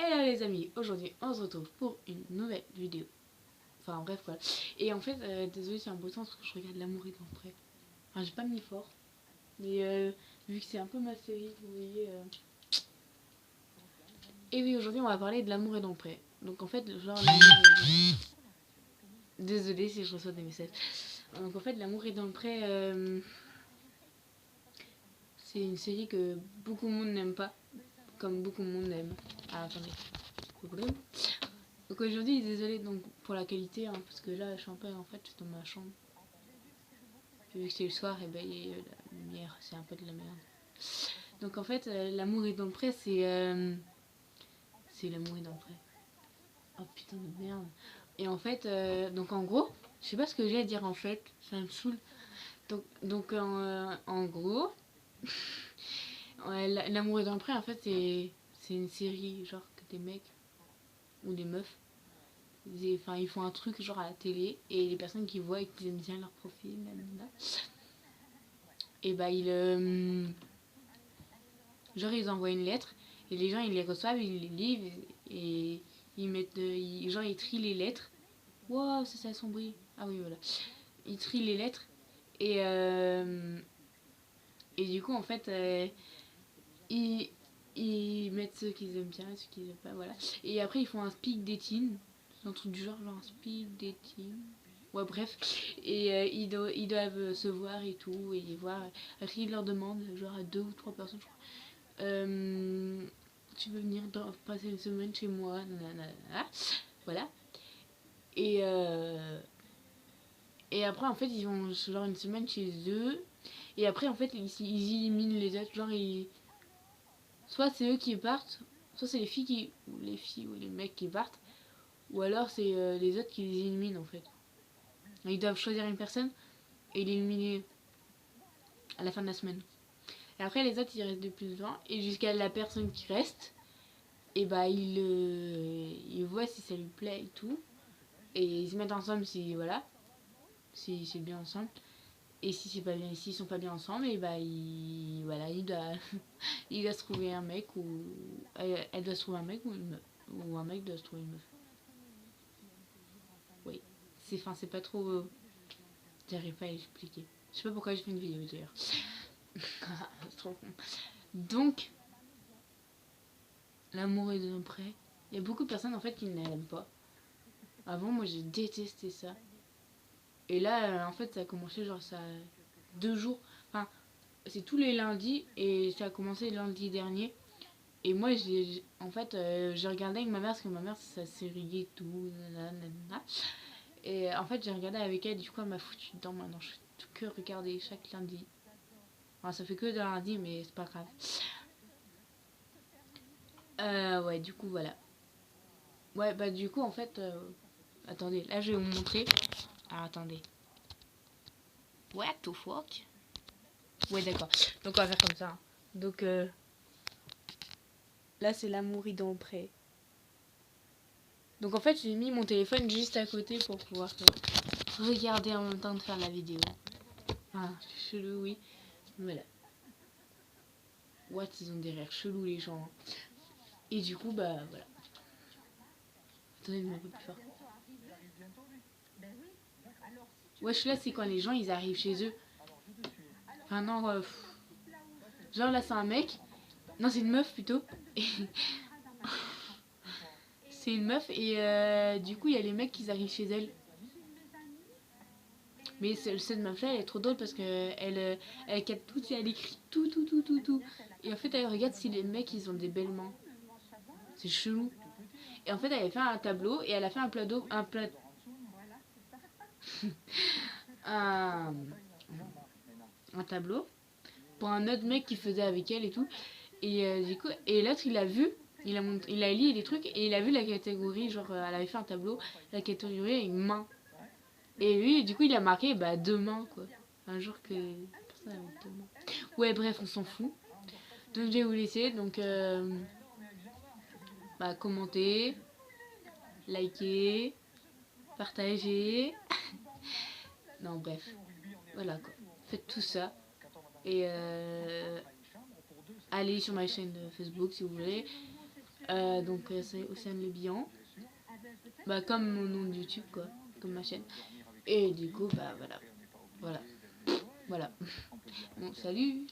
Hello les amis, aujourd'hui on se retrouve pour une nouvelle vidéo. Enfin bref quoi. Et en fait, désolé c'est un beau temps parce que je regarde L'amour est dans le pré. Enfin j'ai pas mis fort. Mais vu que c'est un peu ma série, vous voyez... Et oui, aujourd'hui on va parler de L'amour est dans le pré. Donc en fait, genre l'amour est dans... Désolé si je reçois des messages. Donc en fait, L'amour est dans le pré, c'est une série que beaucoup de monde n'aime pas. Comme beaucoup de monde aime. Ah attendez. Donc aujourd'hui, désolé donc pour la qualité, hein, parce que là je suis un peu en fait dans ma chambre. Vu que c'est le soir, et ben la lumière, c'est un peu de la merde. Donc en fait, L'amour est dans le pré, c'est L'amour est dans le pré. Oh putain de merde. Et en fait, donc en gros, je sais pas ce que j'ai à dire en fait, ça me saoule. Donc en gros, L'amour est dans le pré, en fait, c'est une série genre que des mecs ou des meufs. Enfin, ils font un truc genre à la télé et les personnes qui voient et qui aiment bien leur profil, et bah genre ils envoient une lettre et les gens ils les reçoivent, ils les lisent et ils mettent genre ils trient les lettres. Wow, ça assombri. Ah oui voilà. Ils trient les lettres et du coup en fait ils, ils mettent ceux qu'ils aiment bien et ceux qu'ils aiment pas, voilà. Et après ils font un speak dating, un truc du genre un speak dating. Ouais bref, et ils doivent se voir et tout, et voir. Après ils leur demandent, genre à 2 ou 3 personnes je crois, tu veux venir passer une semaine chez moi, nanana, voilà. Et après en fait ils vont genre une semaine chez eux, et après en fait ils éliminent les autres, genre soit c'est eux qui partent, soit c'est les filles ou les mecs qui partent, ou alors c'est les autres qui les éliminent en fait. Ils doivent choisir une personne et l'éliminer à la fin de la semaine. Et après les autres ils restent de plus loin, et jusqu'à la personne qui reste, et bah ils voient si ça lui plaît et tout, et ils se mettent ensemble si voilà, si c'est bien ensemble, et si c'est pas bien, s'ils sont pas bien ensemble, et bah voilà, il doit il doit se trouver un mec, ou elle doit se trouver un mec, ou une meuf, ou un mec doit se trouver une meuf. Oui, c'est pas trop, j'arrive pas à expliquer. Je sais pas pourquoi j'ai fait une vidéo d'ailleurs. C'est trop con. Donc L'amour est de près. Il y a beaucoup de personnes en fait qui ne l'aiment pas. Avant moi j'ai détesté ça. Et là en fait ça a commencé genre ça 2 jours. Enfin c'est tous les lundis et ça a commencé lundi dernier. Et moi en fait j'ai regardé avec ma mère parce que ma mère ça série et tout. Nanana. Et en fait j'ai regardé avec elle, du coup elle m'a foutu dedans maintenant. Je fais que regarder chaque lundi. Enfin ça fait que de lundi mais c'est pas grave. Ouais du coup voilà. Ouais bah du coup en fait... attendez, là je vais vous montrer. Ah attendez. What the fuck? Ouais d'accord. Donc on va faire comme ça. Donc là c'est L'amour est dans le pré. Donc en fait j'ai mis mon téléphone juste à côté pour pouvoir regarder en même temps de faire la vidéo. Ah chelou oui. Voilà. What, ils ont des rires chelous les gens. Et du coup bah voilà. Attendez un peu plus fort. Wesh là c'est quand les gens ils arrivent chez eux. Enfin non genre là c'est un mec. Non c'est une meuf plutôt. C'est une meuf et du coup il y a les mecs qui arrivent chez elle. Mais cette meuf là elle est trop drôle parce que elle capte tout et elle écrit tout. Et en fait elle regarde si les mecs ils ont des belles mains. C'est chelou. Et en fait elle avait fait un tableau et elle a fait un, un tableau pour un autre mec qui faisait avec elle et tout. Et du coup, et l'autre il a vu, il a lu les trucs et il a vu la catégorie, genre elle avait fait un tableau, la catégorie avec main. Et lui, du coup, il a marqué bah 2 mains quoi. Un jour que personne avait 2 mains. Ouais, bref, on s'en fout. Donc je vais vous laisser. Donc bah commentez, likez, partagez. Non bref, voilà quoi. Faites tout ça et allez sur ma chaîne Facebook si vous voulez. Donc c'est Océane Le Bihan. Bah comme mon nom de YouTube quoi, comme ma chaîne. Et du coup bah voilà. Voilà. Voilà. Bon salut.